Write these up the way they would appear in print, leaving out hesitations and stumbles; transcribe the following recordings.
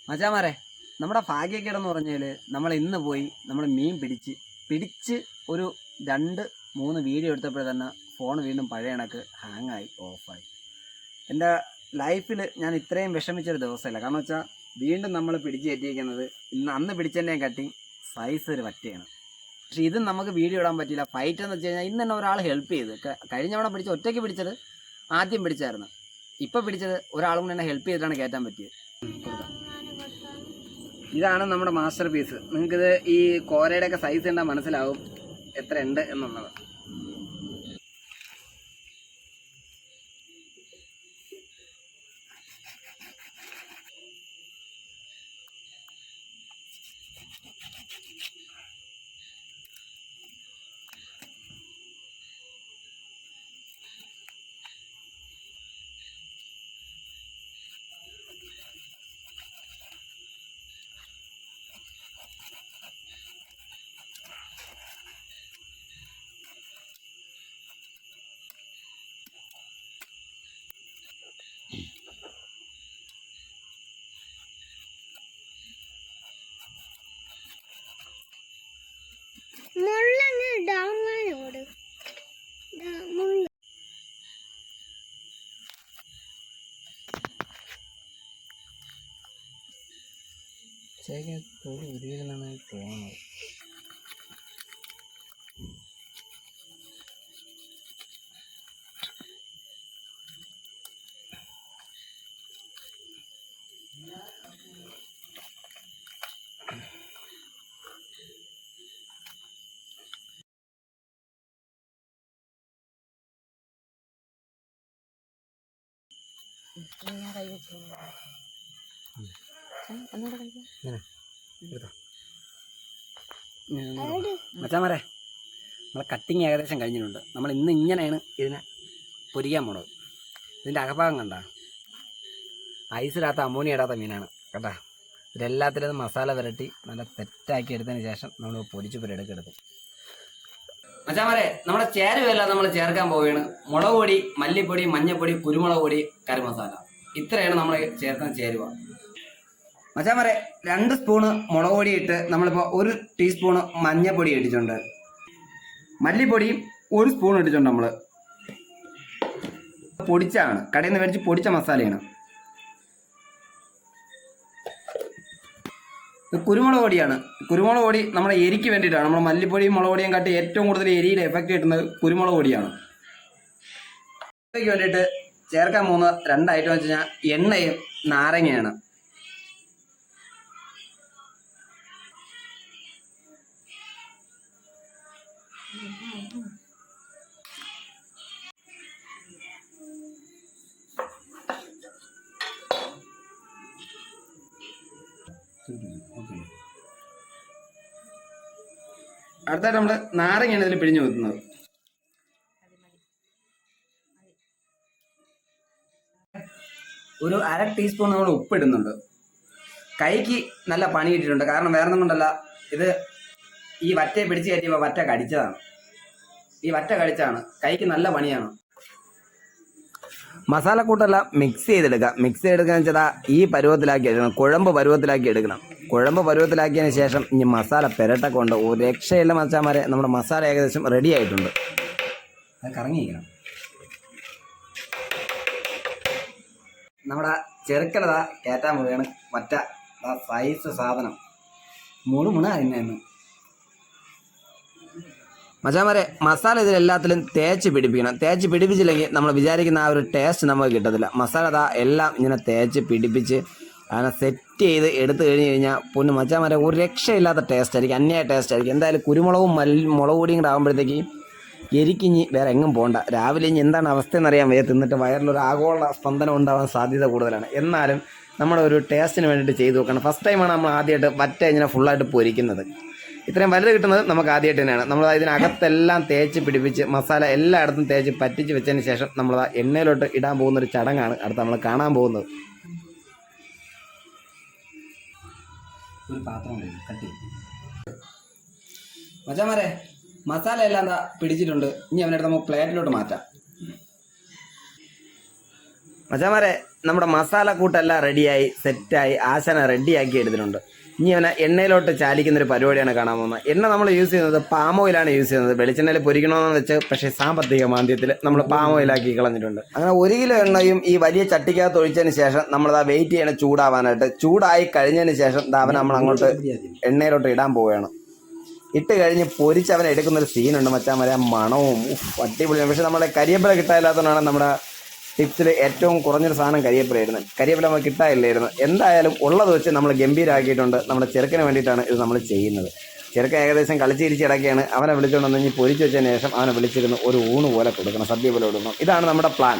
മച്ചാമാരെ, നമ്മുടെ ഭാഗ്യക്കേടെന്ന് പറഞ്ഞാൽ നമ്മൾ ഇന്ന് പോയി നമ്മൾ മീൻ പിടിച്ച് ഒരു 2-3 വീഡിയോ എടുത്തപ്പോൾ തന്നെ ഫോൺ വീണ്ടും പഴയ കണക്ക് ഹാങ്ങായി ഓഫായി. എൻ്റെ ലൈഫിൽ ഞാൻ ഇത്രയും വിഷമിച്ചൊരു ദിവസമില്ല. കാരണം വെച്ചാൽ വീണ്ടും നമ്മൾ പിടിച്ച് കയറ്റിയിരിക്കുന്നത് അന്ന് പിടിച്ചതിൻ്റെ കട്ടി സൈസ് ഒരു പറ്റയാണ്. പക്ഷേ ഇതും നമുക്ക് വീഡിയോ ഇടാൻ പറ്റില്ല. ഫൈറ്റ് എന്ന് വെച്ച് കഴിഞ്ഞാൽ ഇന്ന് തന്നെ ഒരാൾ ഹെൽപ്പ് ചെയ്ത്. കഴിഞ്ഞ തവണ ഒറ്റയ്ക്ക് പിടിച്ചത് ആദ്യം പിടിച്ചായിരുന്നു. ഇപ്പോൾ പിടിച്ചത് ഒരാളും കൂടെ എന്നെ ഹെൽപ്പ് ചെയ്തിട്ടാണ് കയറ്റാൻ പറ്റിയത്. ഇതാണ് നമ്മുടെ മാസ്റ്റർ പീസ്. നിങ്ങൾക്കിത് ഈ കോരയുടെയൊക്കെ സൈസ് കണ്ടാൽ മനസ്സിലാവും എത്ര ഉണ്ട് എന്നുള്ളത്. തൊഴിൽ ഉരുവിടുന്നാണ് തോന്നുന്നത്. മച്ചാമാരെ, നമ്മളെ കട്ടിങ് ഏകദേശം കഴിഞ്ഞിട്ടുണ്ട്. നമ്മൾ ഇന്ന് ഇങ്ങനെയാണ് ഇതിനെ പൊരിക്കാൻ പോണത്. ഇതിൻ്റെ അകഭാഗം കണ്ട ഐസിടാത്ത അമോണിയ ഇടാത്ത മീനാണ് കേട്ടാ. ഇതിലെല്ലാത്തിലും മസാല പുരട്ടി നല്ല തെറ്റാക്കി എടുത്തതിന് ശേഷം നമ്മൾ പൊരിച്ച് പുരടുക്കെടുക്കും. മച്ചാമാരെ, നമ്മുടെ ചേരുവയെല്ലാം നമ്മൾ ചേർക്കാൻ പോവുകയാണ്. മുളക് പൊടി, മല്ലിപ്പൊടി, മഞ്ഞൾപ്പൊടി, കുരുമുളക് പൊടി, കറി മസാല, ഇത്രയാണ് നമ്മൾ ചേർക്കുന്ന ചേരുവ. മച്ചാമാരെ, 2 സ്പൂണ് മുളക് പൊടി ഇട്ട് നമ്മളിപ്പോൾ 1 ടീസ്പൂണ് മഞ്ഞൾപ്പൊടി ഇട്ടിട്ടുണ്ട്. മല്ലിപ്പൊടിയും 1 സ്പൂൺ ഇട്ടിട്ടുണ്ട്. നമ്മൾ പൊടിച്ചാണ്, കടയിൽ നിന്ന് മേടിച്ച് പൊടിച്ച മസാലയാണ്. കുരുമുളക് പൊടിയാണ്. കുരുമുളക് പൊടി നമ്മുടെ എരിക്ക് വേണ്ടിയിട്ടാണ്. നമ്മൾ മല്ലിപ്പൊടിയും മുളക് പൊടിയും കാട്ടി ഏറ്റവും കൂടുതൽ എരിയുടെ എഫക്റ്റ് കിട്ടുന്നത് കുരുമുളക് പൊടിയാണ്. ഇതിലേക്ക് വേണ്ടിയിട്ട് ചേർക്കാൻ പോകുന്ന 2 ഐറ്റം വെച്ച് കഴിഞ്ഞാൽ എണ്ണയും നാരങ്ങയാണ്. അടുത്തായിട്ട് നമ്മൾ നാരങ്ങയാണ് ഇതിൽ പിഴിഞ്ഞു വെക്കുന്നത്. ഒരു 1/2 ടീസ്പൂൺ നമ്മൾ ഉപ്പിടുന്നുണ്ട്. കൈക്ക് നല്ല പണി കിട്ടിയിട്ടുണ്ട്. കാരണം വേറെ ഒന്നും കൊണ്ടല്ല, ഇത് ഈ വറ്റയെ പിടിച്ച് കയറ്റിയപ്പോൾ വറ്റ കടിച്ചതാണ്. ഈ വറ്റ കടിച്ചാണ്. കൈക്ക് നല്ല പണിയാണ്. മസാലക്കൂട്ടെല്ലാം മിക്സ് ചെയ്തെടുക്കുക. മിക്സ് ചെയ്തെടുക്കുകയെന്ന് വെച്ചാൽ ഈ പരുവത്തിലാക്കി എടുക്കണം. കുഴമ്പ് പരുവത്തിലാക്കി എടുക്കണം. കുഴമ്പ് പരുവത്തിലാക്കിയതിന് ശേഷം ഇനി മസാല പെരട്ടൊക്കെ ഉണ്ട്. ഒരു രക്ഷയില്ല മച്ചാമാരെ, നമ്മുടെ മസാല ഏകദേശം റെഡി ആയിട്ടുണ്ട്. അത് കറങ്ങിയിരിക്കണം. നമ്മുടെ ചെറുക്കലതാ കയറ്റാൻ പോവുകയാണ്. മറ്റ സൈസ് സാധനം മുഴുമുണ അതിനായിരുന്നു. മച്ചാമാരെ, മസാല ഇതിലെല്ലാത്തിലും തേച്ച് പിടിപ്പിക്കണം. തേച്ച് പിടിപ്പിച്ചില്ലെങ്കിൽ നമ്മൾ വിചാരിക്കുന്ന ആ ഒരു ടേസ്റ്റ് നമുക്ക് കിട്ടത്തില്ല. മസാല എല്ലാം ഇങ്ങനെ തേച്ച് പിടിപ്പിച്ച് അങ്ങനെ സെറ്റ് ചെയ്ത് എടുത്തു കഴിഞ്ഞാൽ പൊന്നു മച്ചാമാരെ ഒരു രക്ഷയില്ലാത്ത ടേസ്റ്റ് ആയിരിക്കും. അന്യായ ടേസ്റ്റ് ആയിരിക്കും. എന്തായാലും കുരുമുളകും മുളക് പൊടിയും കൂടെ ആകുമ്പോഴത്തേക്ക് എരിക്കിഞ്ഞ് വേറെ എങ്ങും പോകണ്ട. രാവിലെ ഇനി എന്താണ് അവസ്ഥ എന്നറിയാൻ വയ്യ. തിന്നിട്ട് വയറിലൊരു ആഗോള സ്പന്ദനം ഉണ്ടാവാൻ സാധ്യത കൂടുതലാണ്. എന്നാലും നമ്മളൊരു ടേസ്റ്റിന് വേണ്ടിയിട്ട് ചെയ്ത് നോക്കണം. ഫസ്റ്റ് ടൈമാണ് നമ്മൾ ആദ്യമായിട്ട് വറ്റ ഇങ്ങനെ ഫുള്ളായിട്ട് പൊരിക്കുന്നത്. ഇത്രയും വലുത് കിട്ടുന്നത് നമുക്ക് ആദ്യമായിട്ട് തന്നെയാണ്. നമ്മൾ ഇതിനകത്തെല്ലാം തേച്ച് പിടിപ്പിച്ച് മസാല എല്ലായിടത്തും തേച്ച് പറ്റിച്ച് വെച്ചതിന് ശേഷം നമ്മൾ എണ്ണയിലോട്ട് ഇടാൻ പോകുന്നൊരു ചടങ്ങാണ് അടുത്ത് നമ്മൾ കാണാൻ പോകുന്നത്. ഒരു പാത്രം കട്ടി മച്ചാമാരെ, മസാല എല്ലാം എന്താ പിടിച്ചിട്ടുണ്ട്. ഇനി അവനടുത്ത് നമുക്ക് പ്ലേറ്റിലോട്ട് മാറ്റാം. മച്ചാമാരെ, നമ്മുടെ മസാല കൂട്ടെല്ലാം റെഡിയായി സെറ്റായി ആശാന റെഡിയാക്കി എടുത്തിട്ടുണ്ട്. ഇനി അവനെ എണ്ണയിലോട്ട് ചാലിക്കുന്നൊരു പരിപാടിയാണ് കാണാൻ പോകുന്നത്. എണ്ണ നമ്മൾ യൂസ് ചെയ്യുന്നത് പാം ഓയിലാണ് യൂസ് ചെയ്യുന്നത്. വെളിച്ചെണ്ണയിൽ പൊരിക്കണമെന്ന് വെച്ച് പക്ഷേ സാമ്പത്തിക മാന്ദ്യത്തിൽ നമ്മൾ പാം ഓയിലാക്കി കളഞ്ഞിട്ടുണ്ട്. അങ്ങനെ 1 കിലോ എണ്ണയും ഈ വലിയ ചട്ടിക്കകത്ത് ഒഴിച്ചതിന് ശേഷം നമ്മളത് വെയിറ്റ് ചെയ്യണം ചൂടാവാനായിട്ട്. ചൂടായി കഴിഞ്ഞതിന് ശേഷം അവനെ നമ്മൾ അങ്ങോട്ട് എണ്ണയിലോട്ട് ഇടാൻ പോവുകയാണ്. ഇട്ട് കഴിഞ്ഞ് പൊരിച്ച് അവനെ എടുക്കുന്നൊരു സീനുണ്ട് മച്ചാന്മാരെ. മണവും അടിപൊളിയാണ്. പക്ഷെ നമ്മുടെ കരിയേപ്പില കിട്ടാനില്ലാത്തതുകൊണ്ടാണ് നമ്മുടെ ടിപ്സിൽ ഏറ്റവും കുറഞ്ഞൊരു സാധനം കരിയേപ്പിലായിരുന്നു. കരിയേപ്പില നമുക്ക് കിട്ടാനില്ലായിരുന്നു. എന്തായാലും ഉള്ളത് വെച്ച് നമ്മൾ ഗംഭീരമാക്കിയിട്ടുണ്ട്. നമ്മുടെ ചെറുക്കന് വേണ്ടിയിട്ടാണ് ഇത് നമ്മൾ ചെയ്യുന്നത്. ചെറുക്കൻ ഏകദേശം കളിച്ചിരിച്ച് ഇടയ്ക്കാണ്. അവനെ വിളിച്ചുകൊണ്ട് വന്ന് കഴിഞ്ഞ് പൊരിച്ച് വെച്ചതിന് ശേഷം അവനെ വിളിച്ചിരുന്ന് ഒരു ഊണ് പോലെ കൊടുക്കണം, സദ്യ പോലെ കൊടുക്കണം. ഇതാണ് നമ്മുടെ പ്ലാൻ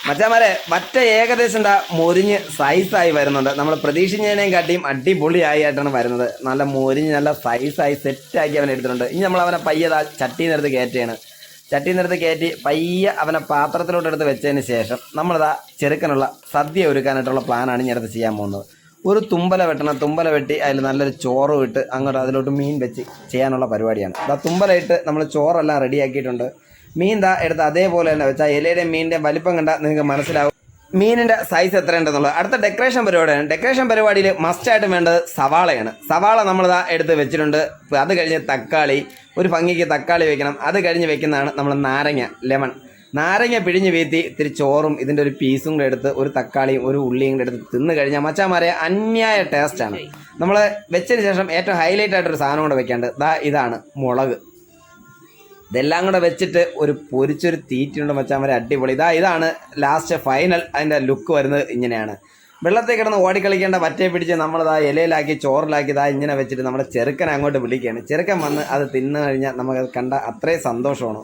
മച്ചാന്മാരെ. വറ്റ ഏകദേശം മൊരിഞ്ഞ് സൈസായി വരുന്നുണ്ട്. നമ്മൾ പ്രതീക്ഷിച്ചതിനേയും കാട്ടിയും അടിപൊളിയായിട്ടാണ് വരുന്നത്. നല്ല മൊരിഞ്ഞ് നല്ല സൈസായി സെറ്റാക്കി അവൻ എടുത്തിട്ടുണ്ട്. ഇനി നമ്മൾ അവനെ പയ്യെ ചട്ടിയിൽ കയറ്റുകയാണ്. ചട്ടിയിൽ കയറ്റി പയ്യെ അവനെ പാത്രത്തിലോട്ട് എടുത്ത് വെച്ചതിന് ശേഷം നമ്മളിതാ ചെറുക്കനുള്ള സദ്യ ഒരുക്കാനായിട്ടുള്ള പ്ലാനാണ് ഇനി അടുത്ത് ചെയ്യാൻ പോകുന്നത്. ഒരു തുമ്പല വെട്ടണം. തുമ്പല വെട്ടി അതിൽ നല്ലൊരു ചോറ് ഇട്ട് അങ്ങോട്ട് അതിലോട്ട് മീൻ വെച്ച് ചെയ്യാനുള്ള പരിപാടിയാണ്. തുമ്പല ഇട്ട് നമ്മൾ ചോറെല്ലാം റെഡിയാക്കിയിട്ടുണ്ട്. മീൻ എടുത്ത് അതേപോലെ തന്നെ വെച്ചാൽ ഇലയുടെ മീനിൻ്റെ വലിപ്പം കണ്ടാൽ നിങ്ങൾക്ക് മനസ്സിലാവും മീനിൻ്റെ സൈസ് എത്രയുണ്ടെന്നുള്ളത്. അടുത്ത ഡെക്കറേഷൻ പരിപാടിയാണ്. ഡെക്കറേഷൻ പരിപാടിയിൽ മസ്റ്റായിട്ട് വേണ്ടത് സവാളയാണ്. സവാള എടുത്ത് വെച്ചിട്ടുണ്ട്. അത് കഴിഞ്ഞ് തക്കാളി, ഒരു ഭംഗിക്ക് തക്കാളി വെക്കണം. അത് കഴിഞ്ഞ് വെക്കുന്നതാണ് നമ്മൾ നാരങ്ങ, ലെമൺ. നാരങ്ങ പിഴിഞ്ഞ് വീത്തി ഇത്തിരി ചോറും ഇതിൻ്റെ ഒരു പീസും കൂടെ എടുത്ത് ഒരു തക്കാളിയും ഒരു ഉള്ളിയും കൂടെ എടുത്ത് തിന്ന് കഴിഞ്ഞാൽ മച്ചാന്മാരെ അന്യായ ടേസ്റ്റാണ്. നമ്മൾ വെച്ചതിന് ശേഷം ഏറ്റവും ഹൈലൈറ്റ് ആയിട്ടൊരു സാധനം കൂടെ വെക്കേണ്ടത് ഇതാണ് മുളക്. ഇതെല്ലാം കൂടെ വെച്ചിട്ട് ഒരു പൊരിച്ചൊരു തീറ്റുണ്ട് മച്ചാന്മാരെ, അടിപൊളി. ഇതാണ് ലാസ്റ്റ് ഫൈനൽ. അതിൻ്റെ ലുക്ക് വരുന്നത് ഇങ്ങനെയാണ്. വെള്ളത്തിൽ കിടന്ന് ഓടിക്കളിക്കേണ്ട വറ്റയെ പിടിച്ച് നമ്മളിതാ ഇലയിലാക്കി ചോറിലാക്കി ഇങ്ങനെ വെച്ചിട്ട് നമ്മുടെ ചെറുക്കനെ അങ്ങോട്ട് വിളിക്കുകയാണ്. ചെറുക്കൻ വന്ന് അത് തിന്നു കഴിഞ്ഞാൽ നമുക്കത് കണ്ട അത്രയും സന്തോഷമാണ്.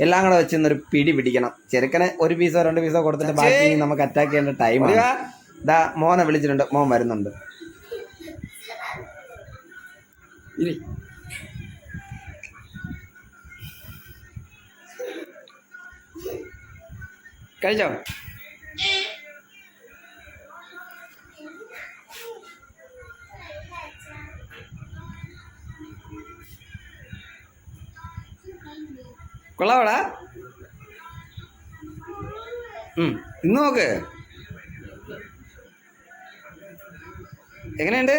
എല്ലാം കൂടെ വെച്ച് ഇന്നൊരു പിടി പിടിക്കണം. ചെറുക്കന് 1 പീസോ 2 പീസോ കൊടുത്തിട്ട് ബാക്കി നമുക്ക് അറ്റാക്ക് ചെയ്യേണ്ട ടൈമാണ്. മോനെ വിളിച്ചിട്ടുണ്ട്, മോൻ വരുന്നുണ്ട്. കഴിച്ചോ? കൊള്ളാവടാ. ഇന്ന് നോക്ക് എങ്ങനെയുണ്ട്.